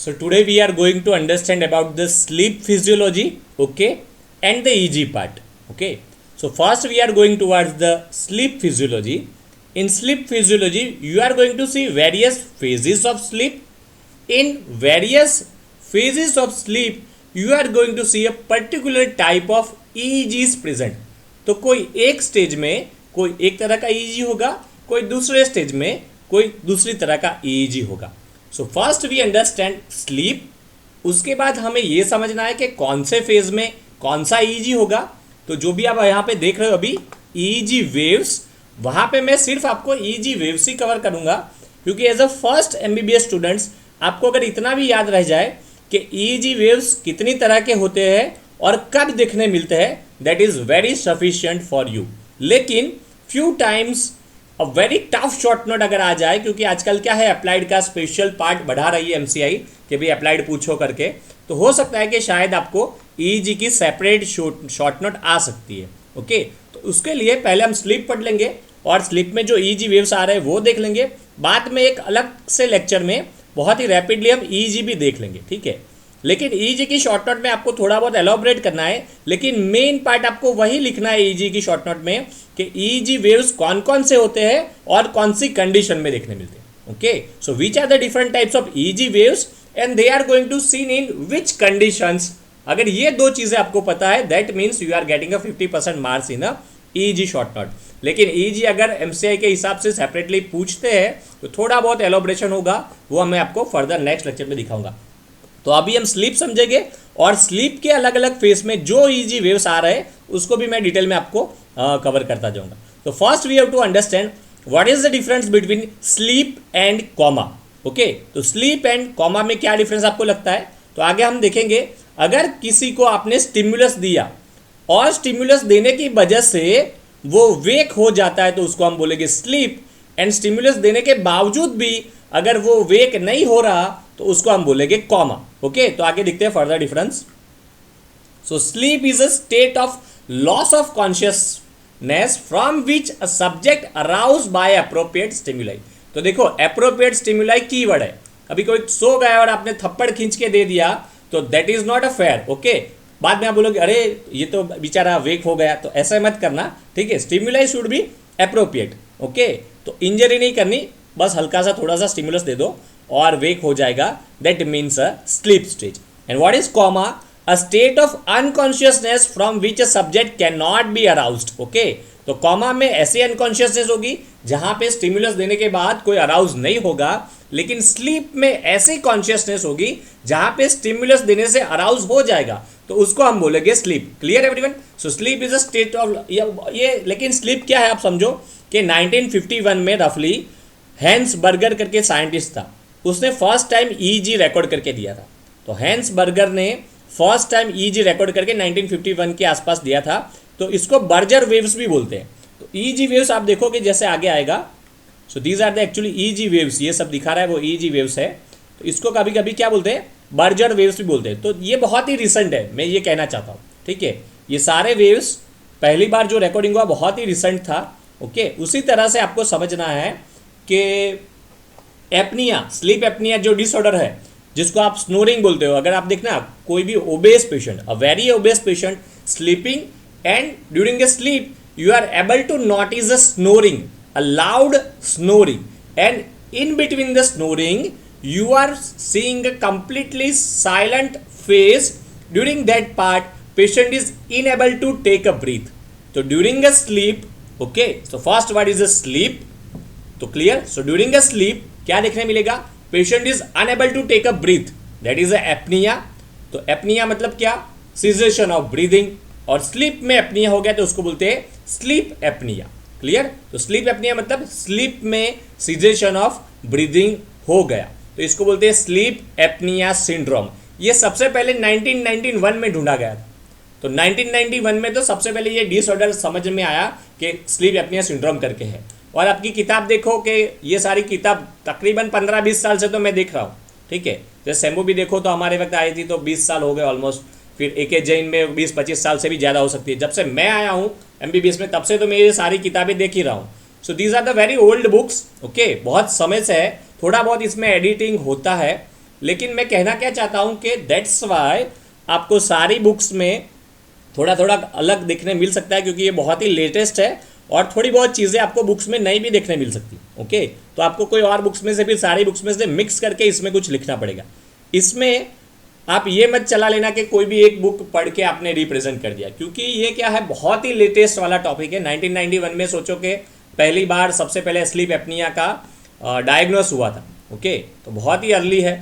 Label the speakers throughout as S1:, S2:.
S1: So today we are going to understand about the sleep physiology, okay, and the EG part, okay. So first we are going towards the sleep physiology. In sleep physiology, you are going to see various phases of sleep. In various phases of sleep, you are going to see a particular type of EEG is present. तो कोई एक stage में कोई एक तरह का EEG होगा, कोई दूसरे स्टेज में कोई दूसरी तरह का EEG होगा. So first we understand sleep. उसके बाद हमें ये समझना है कि कौन से फेज में कौन सा EEG होगा. तो जो भी आप यहाँ पे देख रहे हो अभी EEG वेव्स, वहाँ पे मैं सिर्फ आपको EEG वेव्स ही कवर करूँगा, क्योंकि as a first MBBS students आपको अगर इतना भी याद रह जाए कि EEG वेव्स कितनी तरह के होते हैं और कब देखने मिलते हैं, that is very sufficient for you. लेकिन few times a very tough short note अगर आ जाए, क्योंकि आजकल क्या है अप्लाइड का स्पेशल पार्ट बढ़ा रही है MCI कि भाई अप्लाइड पूछो करके, तो हो सकता है कि शायद आपको EEG की सेपरेट शॉर्ट नोट आ सकती है. ओके, तो उसके लिए पहले हम स्लीप पढ़ लेंगे और स्लीप में जो EEG वेव्स आ रहे हैं वो देख लेंगे. बाद में एक अलग से लेक्चर में बहुत ही रैपिडली हम EEG भी देख लेंगे, ठीक है. लेकिन EEG की शॉर्ट नोट में आपको थोड़ा बहुत एलोबरेट करना है, लेकिन मेन पार्ट आपको वही लिखना है EEG की शॉर्ट नोट में कि EEG वेव्स कौन कौन से होते हैं और कौन सी कंडीशन में देखने मिलते हैं. Okay, so which are the different types of EEG waves and they are going to seen in which conditions. अगर ये दो चीज़ें आपको पता है, that means you are getting a 50% marks in a EEG short note. लेकिन EEG अगर MCI के हिसाब से सेपरेटली पूछते हैं तो थोड़ा बहुत एलोबरेशन होगा, वो मैं आपको फर्दर नेक्स्ट लेक्चर में दिखाऊंगा. तो अभी हम स्लीप समझेंगे और स्लीप के अलग अलग फेज में जो EEG वेव्स आ रहे हैं उसको भी मैं डिटेल में आपको कवर करता जाऊंगा. तो first we have to understand what is the difference between sleep and coma. Okay, तो स्लीप एंड कॉमा में क्या डिफरेंस आपको लगता है, तो आगे हम देखेंगे. अगर किसी को आपने स्टिमुलस दिया और स्टिमुलस देने की वजह से वो वेक हो जाता है तो उसको हम बोलेंगे स्लीप. एंड स्टिमुलस देने के बावजूद भी अगर वो वेक नहीं हो रहा तो उसको हम बोलेंगे कॉमा. ओके, तो आगे देखते हैं further difference. So sleep is a state of loss of consciousness from which a subject arouse by appropriate stimuli. तो देखो अप्रोप्रिएट स्टिमुलाई की वर्ड है. अभी कोई सो गया और आपने थप्पड़ खींच के दे दिया तो that is not a fair. Okay, बाद में आप बोलोगे अरे ये तो बेचारा वेक हो गया, तो ऐसा मत करना, ठीक है. Stimuli should be appropriate. Okay, तो इंजरी नहीं करनी, बस हल्का सा थोड़ा सा स्टिमुलस दे दो और वेक हो जाएगा, that means a slip stage. And what is comma? A state of unconsciousness from which a subject can not be aroused. Okay, तो कॉमा में ऐसी अनकॉन्शियसनेस होगी जहां पे स्टिमुलस देने के बाद कोई अराउज नहीं होगा, लेकिन स्लीप में ऐसी कॉन्शियसनेस होगी जहां पे स्टिमुलस देने से अराउज हो जाएगा, तो उसको हम बोलेंगे sleep. Clear everyone? So sleep is a state of ये. लेकिन स्लीप क्या है आप समझो कि 1951 में रफली हैंस बर्गर करके साइंटिस्ट था, उसने फर्स्ट टाइम EEG रिकॉर्ड करके दिया था. तो हैंस बर्गर ने फर्स्ट टाइम EEG रिकॉर्ड करके 1951 के आसपास दिया था. तो इसको बर्जर वेव्स भी बोलते हैं. तो EEG वेव्स आप देखोगे जैसे आगे आएगा. So these are the actually EEG waves, ये सब दिखा रहा है वो EEG वेव्स है. तो इसको कभी कभी क्या बोलते हैं, बर्जर वेव्स भी बोलते हैं. तो ये बहुत ही रिसेंट है, मैं ये कहना चाहता हूँ, ठीक है. ये सारे वेव्स पहली बार जो रिकॉर्डिंग हुआ बहुत ही रिसेंट था. ओके, उसी तरह से आपको समझना है कि एपनिया, स्लीप एपनिया जो डिसऑर्डर है जिसको आप स्नोरिंग बोलते हो, अगर आप देखना कोई भी obese patient, a very obese patient sleeping and during a sleep you are able to notice a snoring, a loud snoring, and in between the snoring you are seeing a completely silent phase. During that part patient is unable to take a breath. So during a sleep, okay, so first what is a sleep, तो clear. So during a sleep क्या देखने मिलेगा, patient is unable to take a breath, that is a apnea. तो apnea मतलब क्या, cessation of breathing, और sleep में apnea हो गया तो उसको बोलते हैं sleep apnea. क्लियर? तो sleep apnea मतलब sleep में cessation of breathing हो गया, तो इसको बोलते हैं स्लीप एपनिया सिंड्रोम. ये सबसे पहले 1991 में ढूंढा गया था. तो 1991 में तो सबसे पहले ये डिसऑर्डर समझ में आया कि स्लीप एपनिया सिंड्रोम करके है. और आपकी किताब देखो कि ये सारी किताब तकरीबन 15-20 साल से तो मैं देख रहा हूँ, ठीक है. जैसे सेम्बू भी देखो तो हमारे वक्त आई थी तो 20 साल हो गए ऑलमोस्ट. फिर AK जैन में 20-25 साल से भी ज़्यादा हो सकती है. जब से मैं आया हूँ MBBS में तब से तो मैं ये सारी किताबें देख ही रहा हूँ. So these are the very old books. Okay, बहुत समय से है, थोड़ा बहुत इसमें एडिटिंग होता है, लेकिन मैं कहना क्या चाहता हूँ कि दैट्स वाई आपको सारी बुक्स में थोड़ा थोड़ा अलग देखने मिल सकता है, क्योंकि ये बहुत ही लेटेस्ट है और थोड़ी बहुत चीज़ें आपको बुक्स में नई भी देखने मिल सकती। ओके, तो आपको कोई और बुक्स में से फिर सारी बुक्स में से मिक्स करके इसमें कुछ लिखना पड़ेगा। इसमें आप ये मत चला लेना कि कोई भी एक बुक पढ़ के आपने रिप्रेजेंट कर दिया, क्योंकि ये क्या है, बहुत ही लेटेस्ट वाला टॉपिक है। 1991 में सोचो कि पहली बार सबसे पहले स्लीप एपनिया का डायग्नोस हुआ था। ओके, तो बहुत ही अर्ली है,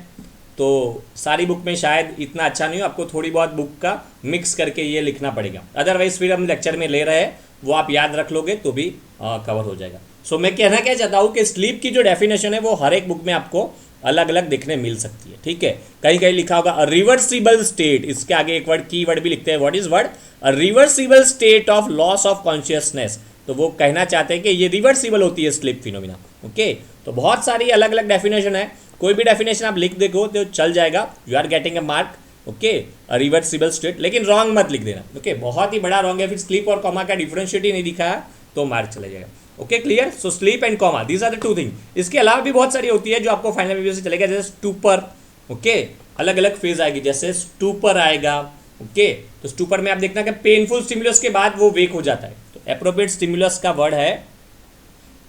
S1: तो सारी बुक में शायद इतना अच्छा नहीं हो, आपको थोड़ी बहुत बुक का मिक्स करके ये लिखना पड़ेगा। अदरवाइज फिर हम लेक्चर में ले रहे हैं, वो आप याद रख लोगे तो भी कवर हो जाएगा। सो मैं कहना क्या चाहता हूँ कि स्लीप की जो डेफिनेशन है वो हर एक बुक में आपको अलग अलग देखने मिल सकती है। ठीक है, कहीं कहीं लिखा होगा अ रिवर्सिबल स्टेट, इसके आगे एक वर्ड की वर्ड भी लिखते हैं। What is word? A reversible state of loss of consciousness. तो वो कहना चाहते हैं कि ये रिवर्सिबल होती है स्लीप फिनोमिना। ओके, तो बहुत सारी अलग अलग डेफिनेशन है, कोई भी डेफिनेशन आप लिख देखो तो चल जाएगा, you are getting a mark. Okay, reversible state, लेकिन रॉन्ग मत लिख देना। ओके, बहुत ही बड़ा रॉन्ग है, फिर स्लीप और कॉमा का डिफरेंशिएट ही नहीं दिखा तो मार्क चला जाएगा। Okay, clear? So sleep and coma, these are the two thing. इसके अलावा भी बहुत सारी होती है जो आपको फाइनल रिव्यू से चलेगा, जैसे स्टूपर। ओके, अलग अलग फेज आएगी, जैसे स्टूपर आएगा। ओके, तो स्टूपर में आप देखना कि पेनफुल स्टिमुलस के बाद वो वेक हो जाता है। तो एप्रोप्रिएट स्टिमुलस का वर्ड है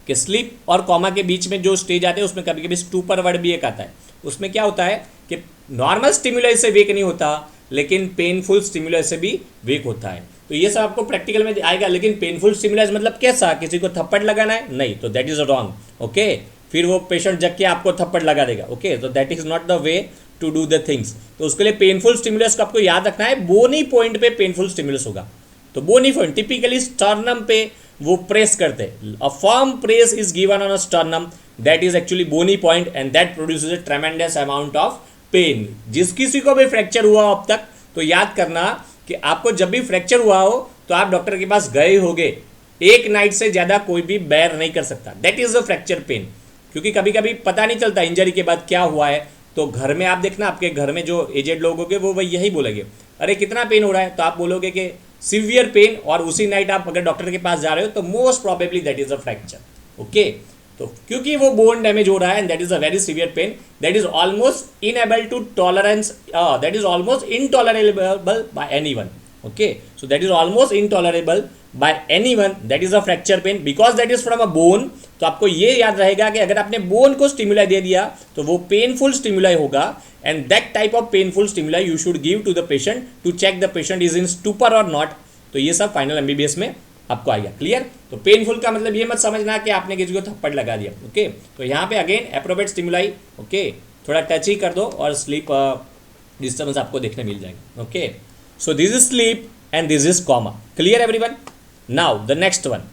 S1: कि स्लीप और कॉमा के बीच में जो स्टेज आते हैं उसमें कभी कभी स्टूपर वर्ड भी एक आता है। उसमें क्या होता है कि नॉर्मल स्टिमुलस से वेक नहीं होता, लेकिन पेनफुल स्टिमुलस से भी वेक होता है। तो ये सब आपको प्रैक्टिकल में आएगा, लेकिन पेनफुल स्टिमुलस मतलब कैसा, किसी को थप्पड़ लगाना है? नहीं, तो दैट इज रॉन्ग। ओके, फिर वो पेशेंट जग के आपको थप्पड़ लगा देगा। ओके, तो that is not the way to do the things. तो उसके लिए पेनफुल स्टिमुलस को आपको याद रखना है, बोनी पॉइंट पे पेनफुल स्टिमुलस होगा। तो बोनी पॉइंट टिपिकली स्टर्नम पे वो प्रेस करते हैं। A firm press is given on a sternum, that is actually bony point and that produces a tremendous amount of pain. जिस किसी को भी फ्रैक्चर हुआ अब तक, तो याद करना कि आपको जब भी फ्रैक्चर हुआ हो तो आप डॉक्टर के पास गए होगे, एक नाइट से ज़्यादा कोई भी बेयर नहीं कर सकता। That is a fracture pain, क्योंकि कभी कभी पता नहीं चलता इंजरी के बाद क्या हुआ है। तो घर में आप देखना, आपके घर में जो एजेड लोग होंगे वो वही यही बोलेंगे, अरे कितना पेन हो रहा है, तो आप बोलोगे कि सीवियर पेन, और उसी नाइट आप अगर डॉक्टर के पास जा रहे हो तो most probably that is a fracture. Okay, तो क्योंकि वो बोन डैमेज हो रहा है and that is a very severe pain, that is almost unable to tolerance, that is almost intolerable by anyone. Okay, so that is almost intolerable by anyone, that is a fracture pain because that is from a bone. तो आपको ये याद रहेगा कि अगर आपने bone को stimuli दे दिया तो वो पेनफुल स्टिमुलाई होगा, and that type of painful stimuli you should give to the patient to check the patient is in stupor और नॉट। तो ये सब फाइनल एमबीबीएस में आपको आएगा। क्लियर? तो पेनफुल का मतलब ये मत समझना कि आपने किसी को थप्पड़ लगा दिया। ओके, तो यहाँ पे अगेन एप्रोप्रिएट स्टिमुलाई, ओके, थोड़ा टच ही कर दो और स्लीप डिस्टर्बेंस आपको देखने मिल जाएगा। Okay, so this is sleep and this is comma. Clear everyone? Now the next one,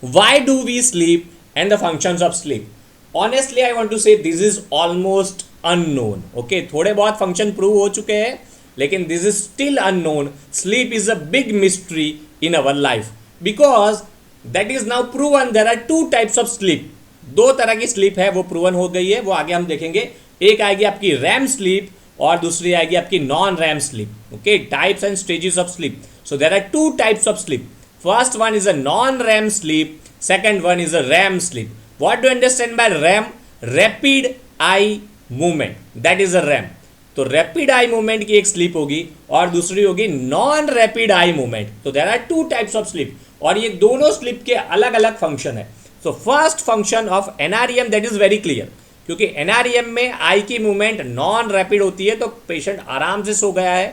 S1: why do we sleep and the functions of sleep? Honestly I want to say this is almost unknown. Okay, थोड़े बहुत function prove हो चुके हैं, लेकिन this is still unknown. Sleep is a big mystery in our life because that is now proven. There are two types of sleep. दो तरह की sleep है, वो प्रूवन हो गई है, वो आगे हम देखेंगे। एक आएगी आपकी रैम स्लीप और दूसरी आएगी आपकी non REM sleep. Okay, types and stages of sleep. So there are two types of sleep. First one is a non-REM sleep. Second one is a REM sleep. What do you understand by REM? Rapid eye movement. That is a REM. तो rapid eye movement की एक sleep होगी और दूसरी होगी non rapid eye movement. तो there are two types of sleep और ये दोनों स्लीप के अलग अलग फंक्शन है. So first function of NREM that is very clear, क्योंकि एनआरईएम में आई की मूवमेंट नॉन रैपिड होती है, तो पेशेंट आराम से सो गया है,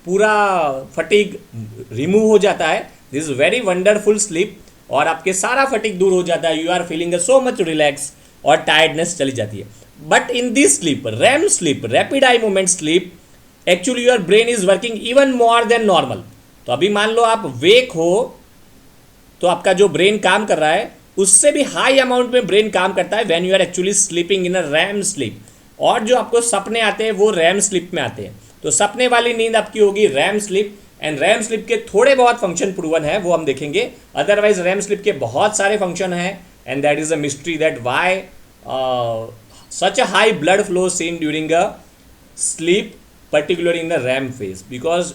S1: पूरा फटीग रिमूव हो जाता है. This is very wonderful sleep और आपके सारा फटीग दूर हो जाता है. You are feeling so much relax और टायर्डनेस चली जाती है. But in this sleep, REM sleep, rapid eye movement sleep, actually your brain is working even more than normal. तो अभी मान लो आप वेक हो तो आपका जो ब्रेन काम कर रहा है उससे भी हाई अमाउंट में ब्रेन काम करता है when you are actually sleeping in a REM sleep. और जो आपको सपने आते हैं वो रैम स्लीप में आते हैं. तो सपने वाली नींद आपकी होगी REM sleep. And REM sleep के थोड़े बहुत फंक्शन प्रूवन है, वो हम देखेंगे. अदरवाइज रैम स्लीप के बहुत सारे फंक्शन हैं and that is a mystery that why such a high blood flow seen during a sleep, particularly in the REM phase, because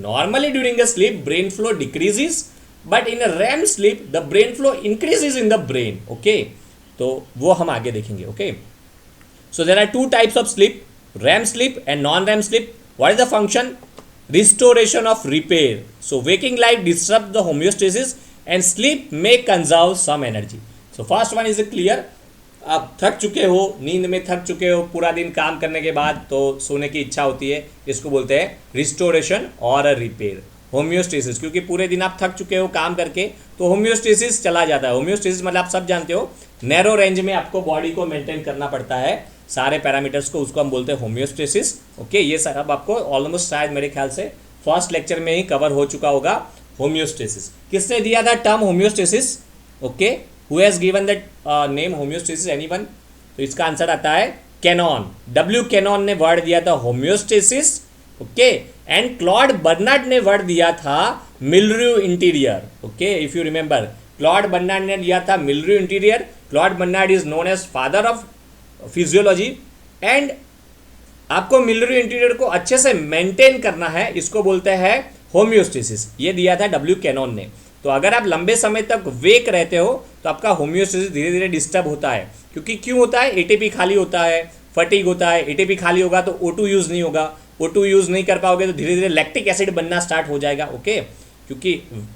S1: normally during a sleep brain flow decreases, but in a REM sleep the brain flow increases in the brain. Okay, तो वो हम आगे देखेंगे. Okay, so there are two types of sleep. REM sleep and non-REM sleep. What is the function? Restoration of repair. So waking life disrupts the homeostasis and sleep may conserve some energy. So first one is clear. आप थक चुके हो, नींद में थक चुके हो, पूरा दिन काम करने के बाद तो सोने की इच्छा होती है, इसको बोलते हैं रिस्टोरेशन और रिपेयर. होम्योस्टेसिस, क्योंकि पूरे दिन आप थक चुके हो काम करके तो होम्योस्टेसिस चला जाता है. होम्योस्टेसिस मतलब आप सब जानते हो, नैरो रेंज में आपको बॉडी को मेंटेन करना पड़ता है, सारे पैरामीटर्स को, उसको हम बोलते हैं होम्योस्टेसिस. ओके, ये सब आपको ऑलमोस्ट शायद मेरे ख्याल से फर्स्ट लेक्चर में ही कवर हो चुका होगा. होम्योस्टेसिस किसने दिया था term homeostasis? Okay, who has given that name homeostasis? Anyone? तो इसका आंसर आता है कैनॉन. डब्ल्यू कैनॉन ने वर्ड दिया था homeostasis. Okay, and Claude Bernard ने वर्ड दिया था milieu interior. Okay, if you remember, Claude Bernard ने दिया था milieu interior. Claude Bernard is known as father of physiology. And आपको मिलर्यू इंटीरियर को अच्छे से मेंटेन करना है, इसको बोलते हैं होम्योस्टेसिस. ये दिया था डब्ल्यू कैनॉन ने. तो अगर आप लंबे समय तक वेक रहते हो तो आपका होम्योस्टेसिस धीरे धीरे डिस्टर्ब होता है. क्योंकि क्यों होता है? एटीपी खाली होता है, फटीग होता है. एटीपी खाली होगा तो O2 यूज नहीं होगा. O2 यूज नहीं कर पाओगे तो धीरे धीरे लैक्टिक एसिड बनना स्टार्ट हो जाएगा. ओके, क्योंकि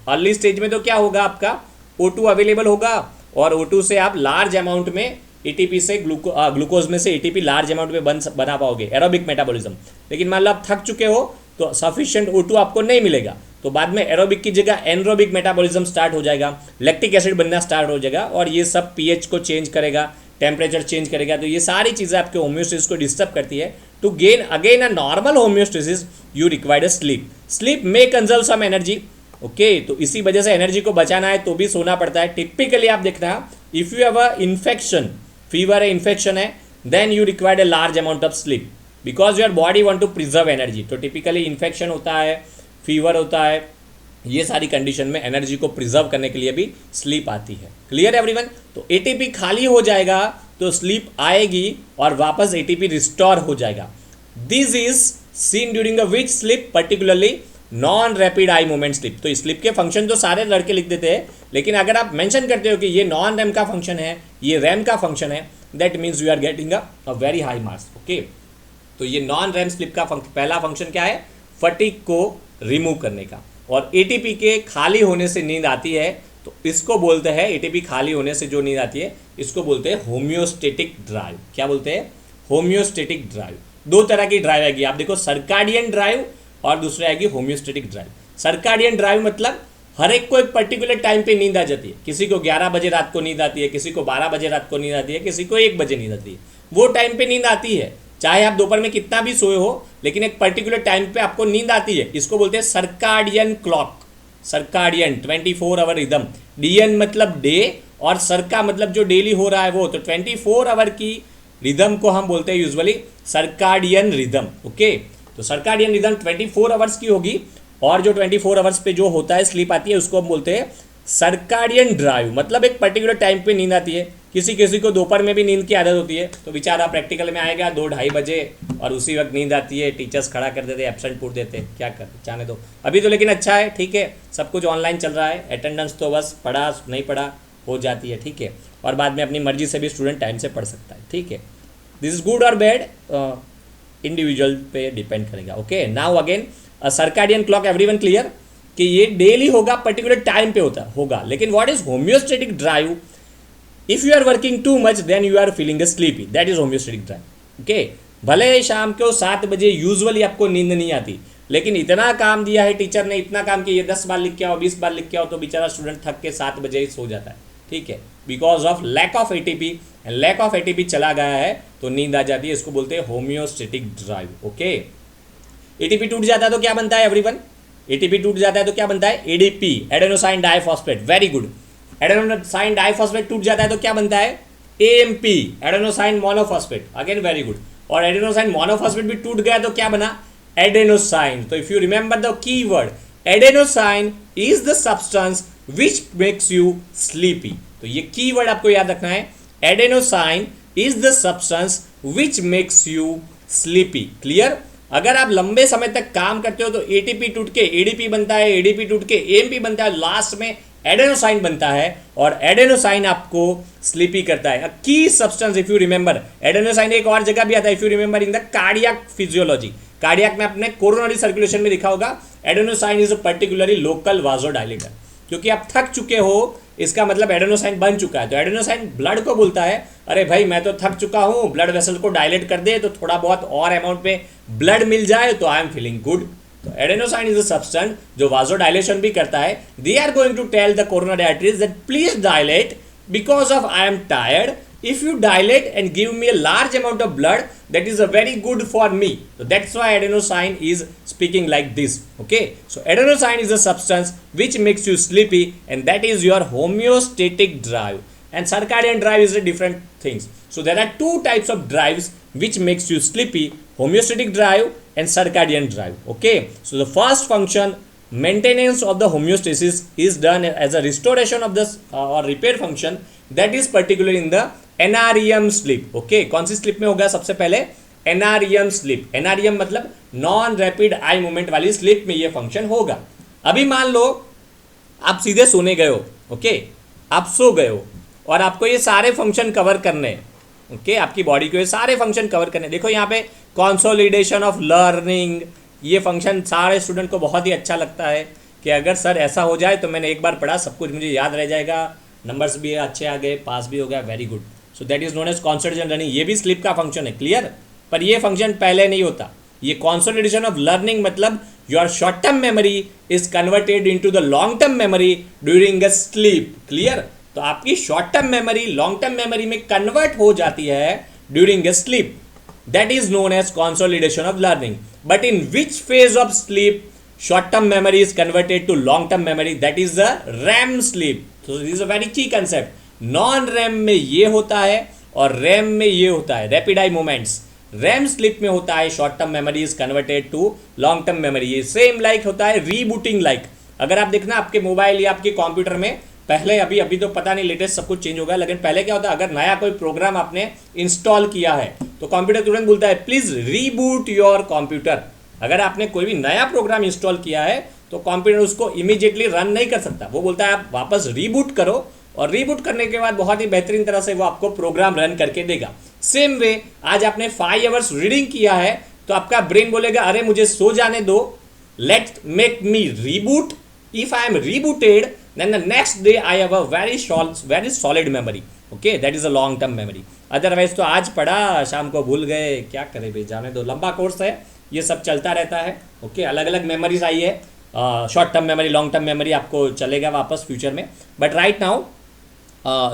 S1: अर्ली स्टेज में तो क्या होगा, आपका O2 अवेलेबल होगा और O2 से आप लार्ज अमाउंट में एटीपी से ग्लूकोज में से एटीपी लार्ज अमाउंट में बना पाओगे, एरोबिक मेटाबॉलिज्म. लेकिन मान लो आप थक चुके हो तो सफिशिएंट O2 आपको नहीं मिलेगा, तो बाद में एरोबिक की जगह एनरोबिक मेटाबॉलिज्म स्टार्ट हो जाएगा, लैक्टिक एसिड बनना स्टार्ट हो जाएगा और ये सब पीएच को चेंज करेगा, टेम्परेचर चेंज करेगा. तो ये सारी चीज़ें आपके होम्योस्टेसिस को डिस्टर्ब करती है. To gain again a normal homeostasis you required sleep. Sleep may conserve some energy. Okay, तो इसी वजह से एनर्जी को बचाना है तो भी सोना पड़ता है. टिपिकली आप देखना, if you have a infection, fever है, इन्फेक्शन है, then you required a large amount of sleep because your body want to preserve energy. तो टिपिकली इन्फेक्शन होता है, फीवर होता है, ये सारी कंडीशन में एनर्जी को प्रिजर्व करने के लिए भी स्लीप आती है. Clear everyone? तो एटीपी खाली हो जाएगा तो स्लीप आएगी और वापस एटीपी रिस्टोर हो जाएगा. This is seen during a which sleep, particularly non rapid eye movement sleep. तो स्लीप के फंक्शन तो सारे लड़के लिख देते हैं, लेकिन अगर आप मेंशन करते हो कि ये नॉन रैम का फंक्शन है, ये रैम का फंक्शन है, that means you are getting a very high marks. Okay, तो ये नॉन रैम स्लीप का पहला फंक्शन क्या है? फटीग को रिमूव करने का. और एटीपी के खाली होने से नींद आती है तो इसको बोलते हैं, एटीपी खाली होने से जो नींद आती है इसको बोलते हैं होम्योस्टेटिक ड्राइव. क्या बोलते हैं? Homeostatic drive. दो तरह की ड्राइव आएगी, आप देखो, सर्काडियन ड्राइव और दूसरी आएगी होम्योस्टेटिक ड्राइव. सर्काडियन ड्राइव मतलब हर एक को एक पर्टिकुलर टाइम पे नींद आ जाती है. किसी को 11 बजे रात को नींद आती है, किसी को 12 बजे रात को नींद आती है, किसी को 1 बजे नींद आती है. वो टाइम पे नींद आती है, चाहे आप दोपहर में कितना भी सोए हो, लेकिन एक पर्टिकुलर टाइम पे आपको नींद आती है. इसको बोलते हैं circadian clock. Circadian 24 hour rhythm. डीएन मतलब डे और सर्का मतलब जो डेली हो रहा है वो. तो 24 आवर की रिदम को हम बोलते हैं यूजुअली सर्काडियन रिदम. ओके, तो सर्काडियन रिदम 24 आवर्स की होगी और जो 24 आवर्स पे जो होता है स्लीप आती है उसको हम बोलते हैं सर्काडियन ड्राइव. मतलब एक पर्टिकुलर टाइम पे नींद आती है. किसी किसी को दोपहर में भी नींद की आदत होती है, तो बेचारा प्रैक्टिकल में आएगा 2-2:30 बजे और उसी वक्त नींद आती है, टीचर्स खड़ा कर देते, एब्सेंट पूछ देते. क्या कर, जाने दो अभी तो. लेकिन अच्छा है, ठीक है, सब कुछ ऑनलाइन चल रहा है, अटेंडेंस तो बस पढ़ा नहीं पढ़ा हो जाती है. ठीक है, और बाद में अपनी मर्जी से भी स्टूडेंट टाइम से पढ़ सकता है. ठीक है, दिस इज गुड और बैड, इंडिविजुअल पे डिपेंड करेगा. Okay, now again circadian clock, everyone clear कि ये डेली होगा, पर्टिकुलर टाइम पे होगा. लेकिन what is homeostatic drive? If you are working too much then you are feeling sleepy, that is homeostatic drive. Okay, भले शाम को 7 बजे यूजुअली आपको नींद नहीं आती, लेकिन इतना काम दिया है टीचर ने, इतना काम किया, 10 बार लिख के आओ, 20 बार लिख के आओ, तो बेचारा स्टूडेंट थक के 7 बजे ही सो जाता है. ठीक है, because of lack of ATP. Lack of ATP चला गया है तो नींद आ जाती है. इसको बोलते हैं होम्योस्टेटिक ड्राइव. ओके, एटीपी टूट जाता है तो क्या बनता है एवरीवन? एटीपी टूट जाता है तो क्या बनता है? ADP, adenosine diphosphate. Very good. Adenosine diphosphate टूट जाता है तो क्या बनता है? AMP, adenosine monophosphate. Again very good. और एडेनोसाइन मोनोफॉस्फेट भी टूट गया तो क्या बना? एडेनोसाइन. तो if you remember the key word, adenosine is the substance which makes you sleepy. तो ये की वर्ड आपको याद रखना है. Adenosine is the substance which makes you sleepy. Clear? अगर आप लंबे समय तक काम करते हो तो एटीपी टूट के एडीपी बनता है, एडीपी टूट के एएमपी बनता है, लास्ट में एडेनोसाइन बनता है और एडेनोसाइन आपको स्लीपी करता है। की substance if you remember, adenosine एक और जगह भी आता है if you remember in the cardiac physiology. Cardiac में आपने कोरोनरी सर्कुलेशन में लिखा होगा adenosine is a particularly local vasodilator. क्योंकि आप थक चुके हो इसका मतलब एडेनोसाइन बन चुका है, तो एडेनोसाइन ब्लड को बोलता है अरे भाई मैं तो थक चुका हूँ, ब्लड वेसल को डायलेट कर दे तो थोड़ा बहुत और अमाउंट में ब्लड मिल जाए तो आई एम फीलिंग गुड। तो एडेनोसाइन इज अ सब्सटेंस जो वाजोडाइलेशन भी करता है। They are going to tell the coronary arteries that please dilate because of I am tired. If you dilate and give me a large amount of blood, that is a very good for me. So that's why adenosine is speaking like this. Okay. So adenosine is a substance which makes you sleepy, and that is your homeostatic drive. And circadian drive is a different things. So there are two types of drives which makes you sleepy: homeostatic drive and circadian drive. Okay. So the first function, maintenance of the homeostasis, is done as a restoration of the or repair function, that is particularly in the NREM sleep. Okay, कौन सी sleep में होगा सबसे पहले? NREM sleep. NREM मतलब non rapid eye movement वाली sleep में ये function होगा। अभी मान लो आप सीधे सोने गए हो, ओके, आप सो गए हो और आपको ये सारे फंक्शन कवर करने हैं। ओके, आपकी बॉडी को ये सारे फंक्शन कवर करने। देखो यहाँ पे कंसोलिडेशन ऑफ लर्निंग, ये फंक्शन सारे स्टूडेंट को बहुत ही अच्छा लगता है कि अगर सर ऐसा हो जाए तो मैंने एक बार पढ़ा, सब कुछ मुझे याद रह जाएगा, नंबर्स भी अच्छे आ गए, पास भी हो गया, very good. So that is known as consolidation learning. ये भी स्लीप का फंक्शन है, क्लियर। पर ये फंक्शन पहले नहीं होता। ये कंसोलिडेशन ऑफ लर्निंग मतलब your short term memory is converted into the long term memory during a sleep, clear. तो आपकी short term memory long term memory में कन्वर्ट हो जाती है during a sleep, that is known as consolidation of learning. But in which phase of sleep short term memory is converted to long term memory, that is the REM sleep. So this is a very key concept. non REM में ये होता है और REM में ये होता है, rapid eye movements। REM sleep में होता है short term memory is converted to long term memory। ये सेम लाइक होता है rebooting लाइक। अगर आप देखना आपके मोबाइल या आपके कंप्यूटर में पहले, अभी तो पता नहीं लेटेस्ट सब कुछ चेंज होगा, लेकिन पहले क्या होता है, अगर नया कोई प्रोग्राम आपने इंस्टॉल किया है तो कंप्यूटर तुरंत बोलता है प्लीज रीबूट योर कंप्यूटर। अगर आपने कोई भी नया प्रोग्राम इंस्टॉल किया है तो कंप्यूटर उसको इमीडिएटली रन नहीं कर सकता, वो बोलता है आप वापस रीबूट करो, और रीबूट करने के बाद बहुत ही बेहतरीन तरह से वो आपको प्रोग्राम रन करके देगा। सेम वे आज आपने 5 आवर्स रीडिंग किया है तो आपका ब्रेन बोलेगा अरे मुझे सो जाने दो, let make me reboot. If I am rebooted then the next day I have a very solid memory. Okay, that is a long term memory. Otherwise तो आज पढ़ा शाम को भूल गए, क्या करें भाई, जाने दो, लंबा कोर्स है, ये सब चलता रहता है। ओके, अलग अलग मेमोरीज आई है, short term memory, long term memory आपको चलेगा वापस फ्यूचर में। But right now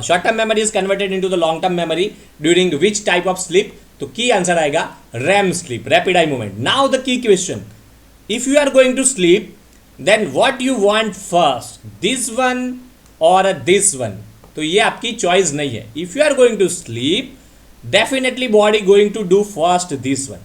S1: short term memory is converted into the long term memory during which type of sleep? तो की आंसर आएगा REM sleep, rapid eye movement. Now the key question, if you are going to sleep then what you want first, this one और this one? तो ये आपकी choice नहीं है। If you are going to sleep definitely body going to do first this one.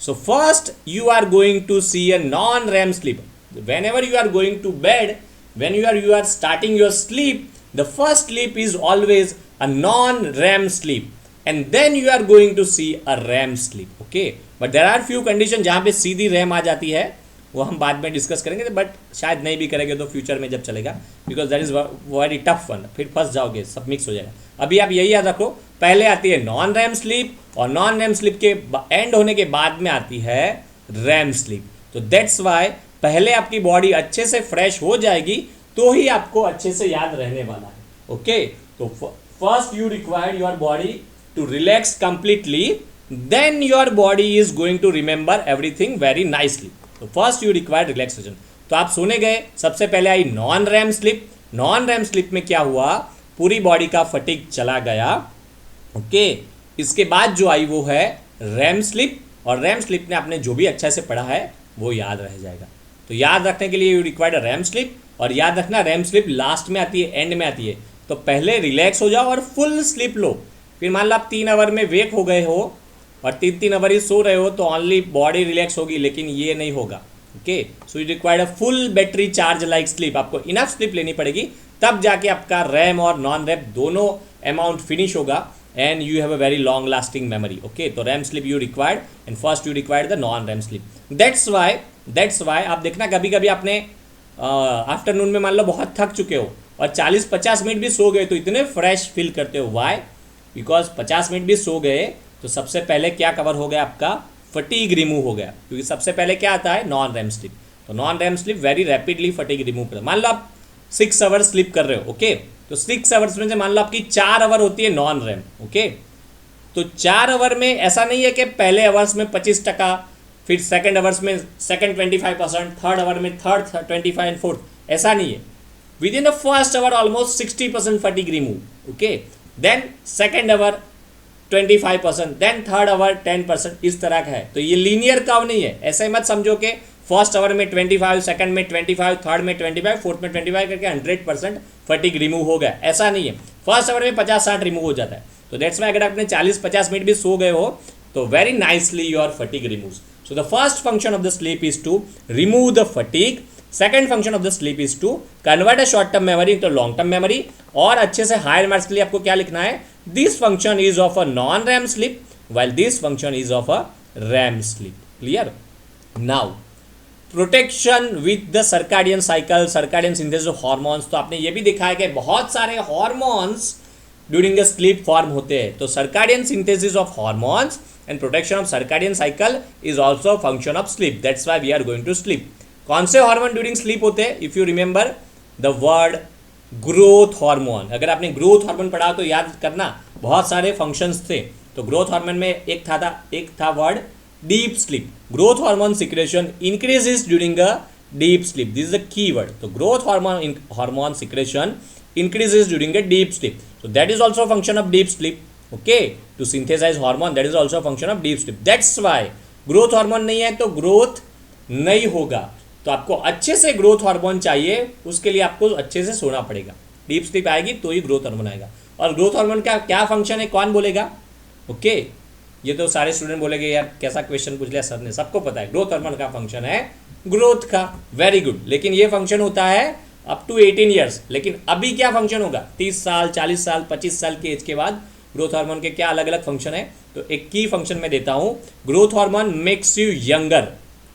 S1: So first you are going to see a non-REM sleep. Whenever you are going to bed, when you are starting your sleep, the first sleep is always a non-REM sleep, and then you are going to see a REM sleep. Okay, but there are few conditions जहाँ पे सीधी REM आ जाती है, वो हम बाद में discuss करेंगे, but शायद नहीं भी करेंगे तो फ्यूचर में जब चलेगा, because that is very tough one, फिर फंस जाओगे, सब मिक्स हो जाएगा। अभी आप यही याद रखो, पहले आती है नॉन रैम स्लीप और नॉन रैम स्लीप के एंड होने के बाद में आती है रैम स्लीप। तो दैट्स वाई पहले आपकी बॉडी अच्छे से फ्रेश हो जाएगी तो ही आपको अच्छे से याद रहने वाला है। ओके, तो first you require your body to relax completely, then your body is going to remember everything very nicely. तो फर्स्ट यू रिक्वायर रिलैक्सेशन। तो आप सोने गए, सबसे पहले आई non REM sleep. Non REM sleep में क्या हुआ, पूरी बॉडी का फटीग चला गया। ओके, इसके बाद जो आई वो है रैम स्लीप, और रैम स्लीप ने आपने जो भी अच्छा से पढ़ा है वो याद रह जाएगा। तो याद रखने के लिए यू रिक्वायर्ड रैम स्लीप, और याद रखना रैम स्लीप लास्ट में आती है, एंड में आती है। तो पहले रिलैक्स हो जाओ और फुल स्लीप लो। फिर मान लो आप 3 आवर में वेक हो गए हो और 3 आवर ही सो रहे हो तो ओनली बॉडी रिलैक्स होगी, लेकिन ये नहीं होगा। Okay, so you required a full battery charge like sleep. आपको इनफ स्लीप लेनी पड़ेगी, तब जाके आपका रैम और नॉन रैम दोनों अमाउंट फिनिश होगा, and you have a very long lasting memory. Okay, तो REM sleep you required, and first you required the non REM sleep. That's why आप देखना कभी कभी आपने आफ्टरनून में मान लो बहुत थक चुके हो और 40-50 मिनट भी सो गए तो इतने फ्रेश फील करते हो। वाई? बिकॉज 50 मिनट भी सो गए तो सबसे पहले क्या कवर हो गया आपका? फटीग रिमूव हो गया, क्योंकि सबसे पहले क्या आता है? Non REM sleep. तो non REM sleep very rapidly fatigue remove करता है। मान लो आप 6 आवर्स स्लीप कर रहे हो, ओके, तो 6 आवर्स में से मान लो आपकी 4 आवर होती है नॉन रैम, ओके। तो 4 आवर में ऐसा नहीं है कि पहले आवर्स में 25%, फिर सेकंड आवर्स में सेकंड 25%, थर्ड आवर में थर्ड 25 एंड फोर्थ, ऐसा नहीं है। Within the first hour almost 60% fatigue remove, okay, then second hour 25%, then third hour 10%, इस तरह का है। तो ये लीनियर कर्व नहीं है, ऐसे मत समझो कि फर्स्ट आवर में 25, सेकंड में 25, थर्ड में 25, फोर्थ में 25 करके 100% फटीग रिमूव हो गया, ऐसा नहीं है। फर्स्ट आवर में 50-60 रिमूव हो जाता है। तो दैट्स वाई अगर आपने 40-50 मिनट भी सो गए हो तो very nicely your fatigue removes. So the first function of the sleep is to remove the fatigue, second function of the sleep is to convert a short term memory into long term memory. और अच्छे से higher marks के लिए आपको क्या लिखना है? This function is of a non REM sleep while this function is of a RAM sleep. Clear? Now protection with the circadian cycle, circadian synthesis of hormones. तो आपने ये भी देखा है कि बहुत सारे hormones during the sleep form होते हैं। तो circadian synthesis of hormones and protection of circadian cycle is also function of sleep. That's why we are going to sleep. कौन से हार्मोन ड्यूरिंग स्लीप होते हैं? If you remember the word growth hormone. अगर आपने growth hormone पढ़ा तो याद करना, बहुत सारे फंक्शंस थे। तो ग्रोथ हार्मोन में एक था word deep sleep. Growth hormone secretion increases during a deep sleep, this is the key word. तो growth hormone secretion increases during a deep sleep, so that is also a function of deep sleep, okay, to synthesize hormone, that is also a function of deep sleep. That's why growth hormone नहीं है तो growth नहीं होगा। तो आपको अच्छे से growth hormone चाहिए, उसके लिए आपको अच्छे से सोना पड़ेगा। डीप स्लीप आएगी तो ही ग्रोथ हार्मोन आएगा। और ग्रोथ हार्मोन का क्या फंक्शन है, कौन बोलेगा? ओके, ये तो सारे स्टूडेंट बोलेंगे यार कैसा क्वेश्चन पूछ लिया सर ने, सबको पता है ग्रोथ हार्मोन का फंक्शन है ग्रोथ का। Very good. लेकिन ये फंक्शन होता है अप टू 18 ईयर्स। लेकिन अभी क्या फंक्शन होगा? 30 साल, 40 साल, 25 साल की एज के बाद ग्रोथ हार्मोन के क्या अलग अलग फंक्शन है? तो एक की फंक्शन में देता हूं, growth hormone makes you younger,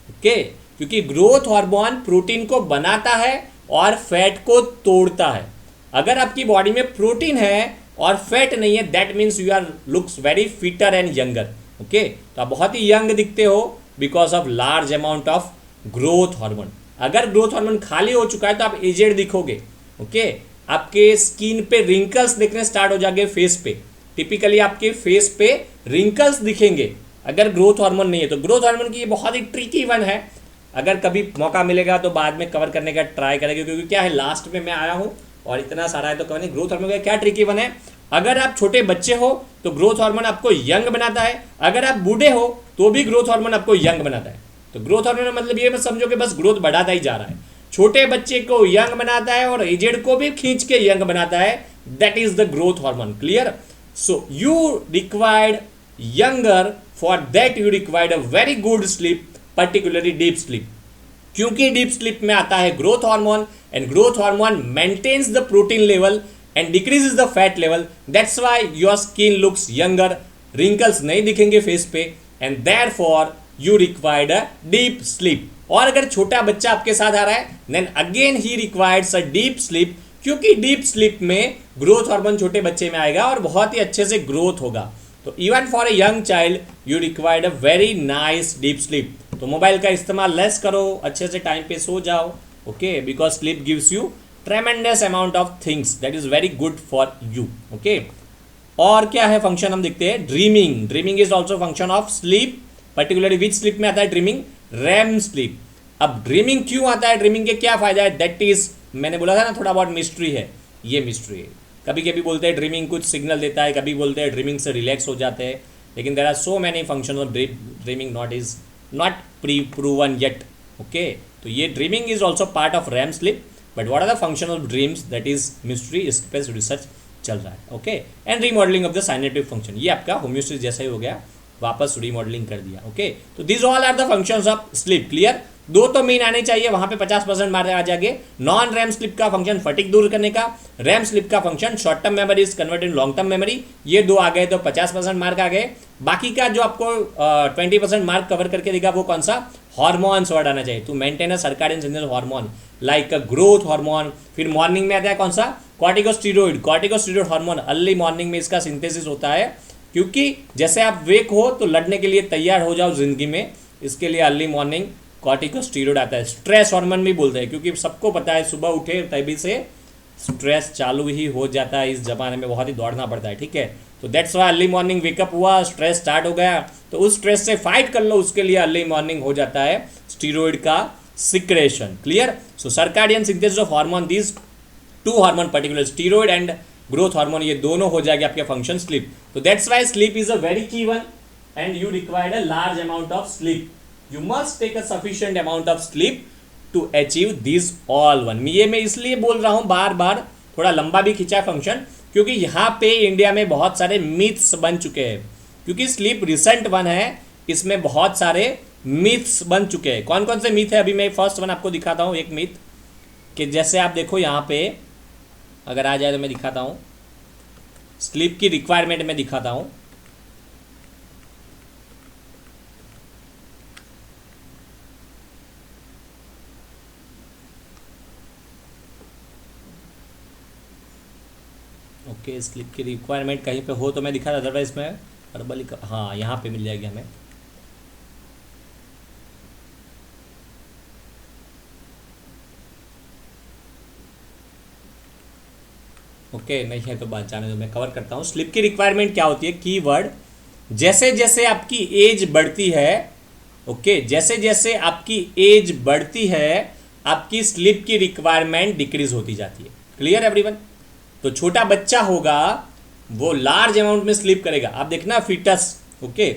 S1: okay, क्योंकि ग्रोथ हार्मोन प्रोटीन को बनाता है और फैट को तोड़ता है। अगर आपकी बॉडी में प्रोटीन है और फैट नहीं है, that means you are looks very fitter and younger, okay. तो आप बहुत ही यंग दिखते हो because of large amount of growth hormone. अगर ग्रोथ हार्मोन खाली हो चुका है तो आप एजेड दिखोगे, ओके। आपके स्किन पे रिंकल्स दिखने स्टार्ट हो जाएंगे फेस पे। टिपिकली आपके फेस पे रिंकल्स दिखेंगे अगर ग्रोथ हार्मोन नहीं है। तो ग्रोथ हार्मोन की ये बहुत ही ट्रिकी वन है। अगर कभी मौका मिलेगा तो बाद में कवर करने का ट्राई करेंगे, क्योंकि क्या है लास्ट में मैं आया हूँ और इतना सारा है तो कवर नहीं। ग्रोथ हार्मोन का क्या ट्रिकी वन है? अगर आप छोटे बच्चे हो तो ग्रोथ हार्मोन आपको यंग बनाता है, अगर आप बूढ़े हो तो भी ग्रोथ हार्मोन आपको यंग बनाता है। तो ग्रोथ हार्मोन मतलब ये मत समझो कि बस ग्रोथ बढ़ाता ही जा रहा है। छोटे बच्चे को यंग बनाता है और एजेड को भी खींच के यंग बनाता है। That is the growth hormone. Clear? So you required younger, for that you required a very good sleep, particularly deep sleep. क्योंकि डीप स्लीप में आता है growth hormone and growth hormone maintains the protein level and decreases the fat level. That's why your skin looks younger, wrinkles नहीं दिखेंगे face पे, and therefore you required a deep sleep. और अगर छोटा बच्चा आपके साथ आ रहा है then again he requires a deep sleep, क्योंकि डीप स्लीप में ग्रोथ हार्मोन छोटे बच्चे में आएगा और बहुत ही अच्छे से ग्रोथ होगा। तो even for a young child you required a very nice deep sleep. तो मोबाइल का इस्तेमाल लेस करो, अच्छे से टाइम पे सो जाओ, okay, because sleep gives you ट्रेमेंडस amount of things that is very good for you, okay. और क्या है फंक्शन हम देखते हैं, dreaming. Dreaming is also function of sleep, particularly which sleep में आता है ड्रीमिंग? REM sleep. अब ड्रीमिंग क्यों आता है, ड्रीमिंग के क्या फायदा है? दैट इज, मैंने बोला था ना थोड़ा बहुत मिस्ट्री है, ये मिस्ट्री है। कभी कभी बोलते हैं ड्रीमिंग कुछ सिग्नल देता है, कभी बोलते हैं ड्रीमिंग से रिलैक्स हो जाते हैं, लेकिन there are so many function of dreaming not proven yet, okay. तो ये dreaming is also part of REM sleep, but what are the function of dreams, that is mystery, इस पे रिसर्च चल रहा है, okay. And remodelling of the synaptic function, ये आपका homeostasis जैसा ही हो गया, वापस रीमॉडलिंग कर दिया, ओके। तो this all are the functions of sleep. Clear? दो तो मेन आने चाहिए, वहां पे 50% मार्क आ जाएंगे। नॉन रैम स्लीप का फंक्शन फटीग दूर करने का, रैम स्लीप का function short term memory is converted long term memory. ये दो आ गए तो 50% मार्क आ गए। बाकी का जो आपको 20% मार्क कवर करके देगा वो कौन सा? हॉर्मोन्स वर्ड आना चाहिए to maintain a circadian signal hormone like a growth hormone. फिर मॉर्निंग में आता है कौन सा, corticosteroid. Corticosteroid hormone early morning में इसका सिंथेसिस होता है, क्योंकि जैसे आप वेक हो तो लड़ने के लिए तैयार हो जाओ जिंदगी में, इसके लिए अर्ली मॉर्निंग कॉर्टिकोस्टेरॉइड आता है। स्ट्रेस हार्मोन भी बोलते हैं, क्योंकि सबको पता है सुबह उठे तभी से स्ट्रेस चालू ही हो जाता है, इस जमाने में बहुत ही दौड़ना पड़ता है, ठीक है। तो that's Y early morning wake up हुआ, स्ट्रेस स्टार्ट हो गया, तो उस स्ट्रेस से फाइट कर लो, उसके लिए अर्ली मॉर्निंग हो जाता है स्टीरॉइड का secretion. Clear. So circadian synthesis of hormone, these two hormone particular steroid and growth hormone, ये दोनों हो जाएगा आपके फंक्शन स्लीप। तो that's why sleep is a very key one and you required a large amount of sleep. You must take a sufficient amount of sleep to achieve this all one. ये मैं इसलिए बोल रहा हूं बार बार, थोड़ा लंबा भी खींचा फंक्शन, क्योंकि यहाँ पे इंडिया में बहुत सारे मिथ्स बन चुके हैं, क्योंकि स्लीप रिसेंट वन है, इसमें बहुत सारे मिथ्स बन चुके हैं। कौन कौन से मिथ है, अभी मैं फर्स्ट वन आपको दिखाता हूँ। एक मिथ कि जैसे आप देखो यहाँ पे अगर आ जाए तो मैं दिखाता हूँ, स्लीप की रिक्वायरमेंट में दिखाता हूँ। ओके, स्लीप की रिक्वायरमेंट कहीं पे हो तो मैं दिखा, अदरवाइज मैं अर्बली, हाँ यहाँ पे मिल जाएगी हमें। ओके नहीं है तो बात जाने दो, मैं कवर करता हूँ। स्लीप की रिक्वायरमेंट क्या होती है, कीवर्ड, जैसे जैसे आपकी एज बढ़ती है, ओके, जैसे जैसे आपकी एज बढ़ती है आपकी स्लीप की रिक्वायरमेंट डिक्रीज होती जाती है। Clear everyone. तो छोटा बच्चा होगा वो लार्ज अमाउंट में स्लीप करेगा, आप देखना फीटस, ओके,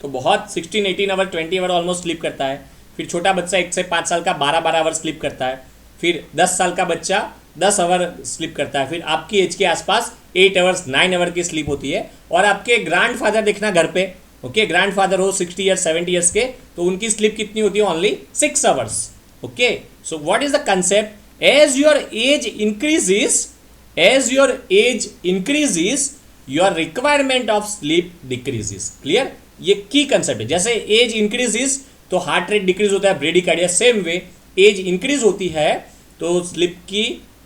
S1: तो बहुत 16 18 आवर 20 आवर ऑलमोस्ट स्लीप करता है। फिर छोटा बच्चा 1 से 5 साल का 12 आवर स्लीप करता है। फिर 10 साल का बच्चा 10 आवर स्लीप करता है। फिर आपकी एज के आसपास 8 आवर्स 9 आवर की स्लीप होती है। और आपके ग्रैंड फादर देखना घर पे, ओके, ग्रैंड फादर हो 60 ईयर्स 70 ईयर्स के, तो उनकी स्लीप कितनी होती है, only 6 hours. Okay, so what is the concept, as your age increases, as your age increases your requirement of sleep decreases। Clear, ये की कंसेप्ट है। जैसे एज इंक्रीजेस तो हार्ट रेट डिक्रीज होता है, bradycardia, same way age increase होती है तो sleep की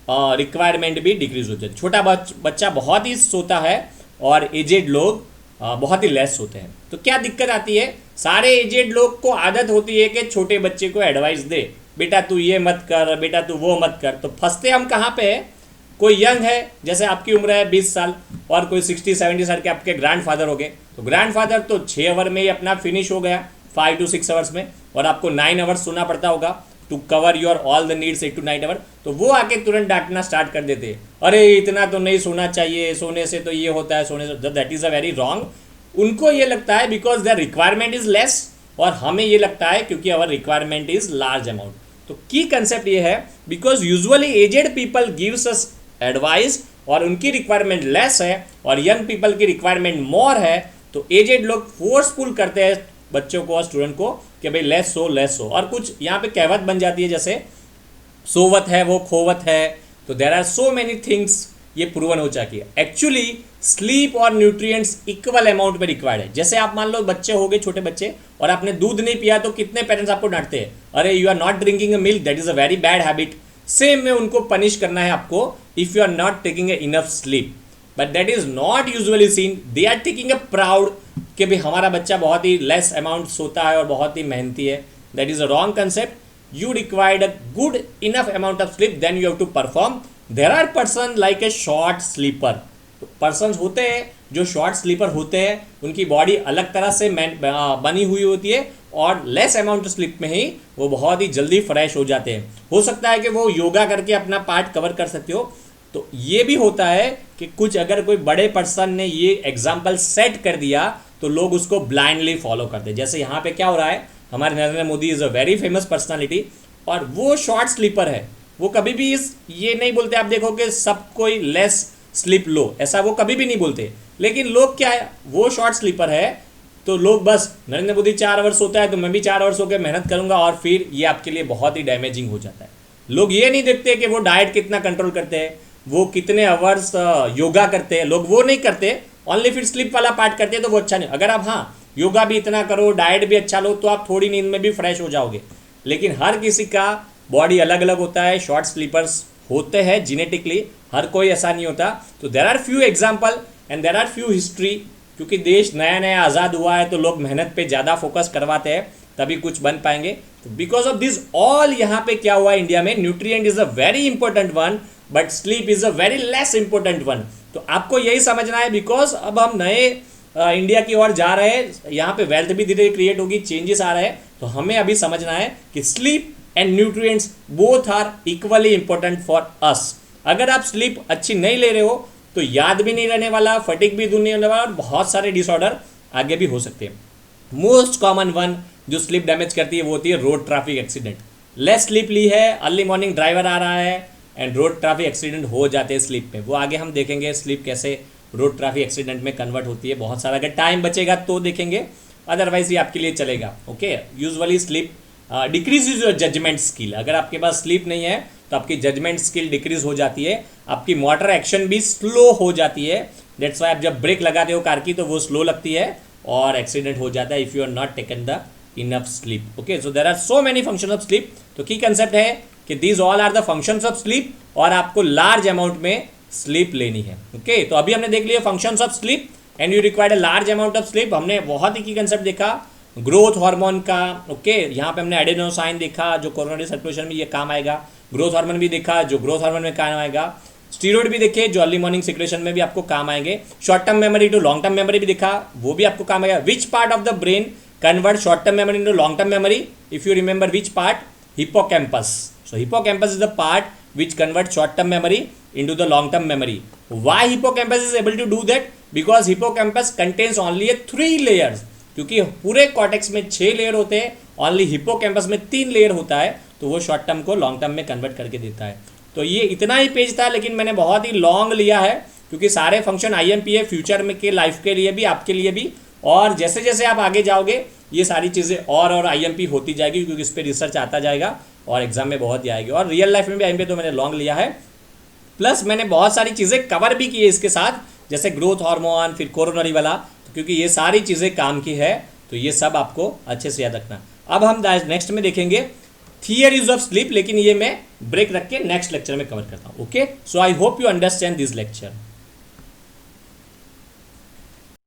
S1: रिक्वायरमेंट भी डिक्रीज होती है। छोटा बच्चा बहुत ही सोता है और एजेड लोग बहुत ही लेस होते हैं। तो क्या दिक्कत आती है, सारे एजेड लोग को आदत होती है कि छोटे बच्चे को एडवाइस दे, बेटा तू ये मत कर, बेटा तू वो मत कर। तो फंसते हम कहाँ पे है, कोई यंग है जैसे आपकी उम्र है 20 साल और कोई 60 70 साल के आपके ग्रैंड फादर हो गए, तो ग्रैंड फादर तो 6 आवर में ही अपना फिनिश हो गया, 5 to 6 आवर्स में, और आपको 9 आवर्स सोना पड़ता होगा to cover your all the needs 8 to 9 hour. तो वो आके तुरंत डांटना स्टार्ट कर देते, अरे इतना तो नहीं सोना चाहिए, सोने से तो ये होता है, सोने से, that is a very wrong. उनको ये लगता है because their requirement is less, और हमें ये लगता है क्योंकि our requirement is large amount. तो की कंसेप्ट ये है, because usually aged people gives us advice और उनकी रिक्वायरमेंट लेस है और यंग पीपल की रिक्वायरमेंट मोर है, तो एजेड लोग फोर्सफुल करते हैं बच्चों को और स्टूडेंट को कि भाई लेस सो। और कुछ यहाँ पे कहावत बन जाती है, जैसे सोवत है वो खोवत है। तो there are so many things, ये प्रूवन हो चुकी है। एक्चुअली स्लीप और न्यूट्रिएंट्स इक्वल अमाउंट में रिक्वायर्ड है। जैसे आप मान लो बच्चे हो गए, छोटे बच्चे, और आपने दूध नहीं पिया तो कितने पेरेंट्स आपको डांटते हैं, अरे you are not drinking a milk, that is a very bad habit. Same में उनको पनिश करना है आपको if you are not taking enough sleep, but that is not usually seen. They are taking a proud कि भाई हमारा बच्चा बहुत ही लेस अमाउंट सोता है और बहुत ही मेहनती है। That is a wrong concept. You required a good enough amount of sleep, then you have to perform. There are person like a short sleeper, तो पर्सन होते हैं जो शॉर्ट स्लीपर होते हैं, उनकी बॉडी अलग तरह से बनी हुई होती है और लेस अमाउंट ऑफ स्लीप में ही वो बहुत ही जल्दी फ्रेश हो जाते हैं। हो सकता है कि वो योगा करके अपना पार्ट कवर कर सकते हो। तो ये भी होता है कि कुछ अगर कोई बड़े पर्सन ने ये एग्जाम्पल सेट कर दिया तो लोग उसको ब्लाइंडली फॉलो करते हैं। जैसे यहाँ पे क्या हो रहा है, हमारे Narendra Modi is a very famous personality और वो शॉर्ट स्लीपर है। वो कभी भी ये नहीं बोलते, आप देखो कि सब कोई लेस स्लीप लो, ऐसा वो कभी भी नहीं बोलते। लेकिन लोग क्या है, वो शॉर्ट स्लीपर है तो लोग बस नरेंद्र मोदी 4 आवर्स होता है तो मैं भी 4 आवर्स होकर मेहनत करूंगा, और फिर ये आपके लिए बहुत ही डैमेजिंग हो जाता है। लोग ये नहीं देखते कि वो डाइट कितना कंट्रोल करते हैं, वो कितने आवर्स योगा करते हैं, लोग वो नहीं करते, ओनली फिर स्लीप वाला पार्ट करते हैं। तो वो अच्छा नहीं। अगर आप हाँ योगा भी इतना करो, डाइट भी अच्छा लो, तो आप थोड़ी नींद में भी फ्रेश हो जाओगे। लेकिन हर किसी का बॉडी अलग अलग होता है, शॉर्ट स्लीपर्स होते हैं जेनेटिकली, हर कोई ऐसा नहीं होता। तो there are few example and there are few history, क्योंकि देश नया नया आज़ाद हुआ है तो लोग मेहनत पे ज़्यादा फोकस करवाते हैं, तभी कुछ बन पाएंगे। तो बिकॉज ऑफ दिस ऑल यहाँ पे क्या हुआ इंडिया में, nutrient is a very important one but sleep is a very less important one. तो आपको यही समझना है, बिकॉज अब हम नए इंडिया की ओर जा रहे हैं, यहाँ पे वेल्थ भी धीरे धीरे क्रिएट होगी, चेंजेस आ रहे हैं। तो हमें अभी समझना है कि sleep and nutrients both are equally important for us. अगर आप स्लीप अच्छी नहीं ले रहे हो तो याद भी नहीं रहने वाला, फटिक भी दूर नहीं होने वाला, और बहुत सारे डिसऑर्डर आगे भी हो सकते हैं। मोस्ट कॉमन वन जो स्लीप डैमेज करती है वो होती है road traffic accident. Less sleep ली है, अर्ली मॉर्निंग ड्राइवर आ रहा है एंड रोड ट्रैफिक एक्सीडेंट हो जाते हैं स्लीप में। वो आगे हम देखेंगे स्लीप कैसे रोड ट्रैफिक एक्सीडेंट में कन्वर्ट होती है, बहुत सारा। अगर टाइम बचेगा तो देखेंगे, अदरवाइज ये आपके लिए चलेगा। Okay, usually sleep decrease your judgment skill. अगर आपके पास स्लीप नहीं है तो आपकी जजमेंट स्किल डिक्रीज हो जाती है, आपकी मोटर एक्शन भी स्लो हो जाती है। दैट्स वाई आप जब ब्रेक लगाते हो कार की तो वो स्लो लगती है और एक्सीडेंट हो जाता है if you are not taken the enough sleep. Okay, so there are so many function of sleep. तो की कंसेप्ट है कि these all are the functions of sleep, और आपको लार्ज अमाउंट में स्लीप लेनी है। ओके, तो अभी हमने देख लिया functions of sleep and you required a large amount of sleep. हमने बहुत ही की कंसेप्ट देखा ग्रोथ हार्मोन का। ओके, यहाँ पे हमने एडेनोसाइन देखा जो कोरोनरी सर्कुलेशन में ये काम आएगा, ग्रोथ हार्मोन भी देखा जो ग्रोथ हार्मोन में काम आएगा, स्टीरॉइड भी देखे जो अर्ली मॉर्निंग सिक्रेशन में भी आपको काम आएंगे, short term memory to long term memory भी देखा, वो भी आपको काम आएगा। Which part of the brain convert short term memory into long term memory, if you remember which part, hippocampus. So hippocampus is the part which converts short term memory into the long term memory. Why hippocampus is able to do that? Because hippocampus contains only 3 layers. क्योंकि पूरे cortex में 6 layer होते हैं, only hippocampus में 3 layer होता है, तो वो शॉर्ट टर्म को लॉन्ग टर्म में कन्वर्ट करके देता है। तो ये इतना ही पेज था, लेकिन मैंने बहुत ही लॉन्ग लिया है क्योंकि सारे फंक्शन आईएमपी है फ्यूचर में के लाइफ के लिए भी, आपके लिए भी। और जैसे जैसे आप आगे जाओगे ये सारी चीज़ें और आईएमपी होती जाएगी, क्योंकि इस पर रिसर्च आता जाएगा और एग्जाम में बहुत ही आएगी। और रियल लाइफ में भी आईएमपी तो मैंने लॉन्ग लिया है, प्लस मैंने बहुत सारी चीज़ें कवर भी की है इसके साथ, जैसे ग्रोथ हार्मोन, फिर कोरोनरी वाला। तो क्योंकि ये सारी चीज़ें काम की है तो ये सब आपको अच्छे से याद रखना। अब हम नेक्स्ट में देखेंगे थियरीज ऑफ स्लीप, लेकिन ये मैं ब्रेक रख के नेक्स्ट लेक्चर में कवर करता हूँ। Okay, so I hope you understand this lecture.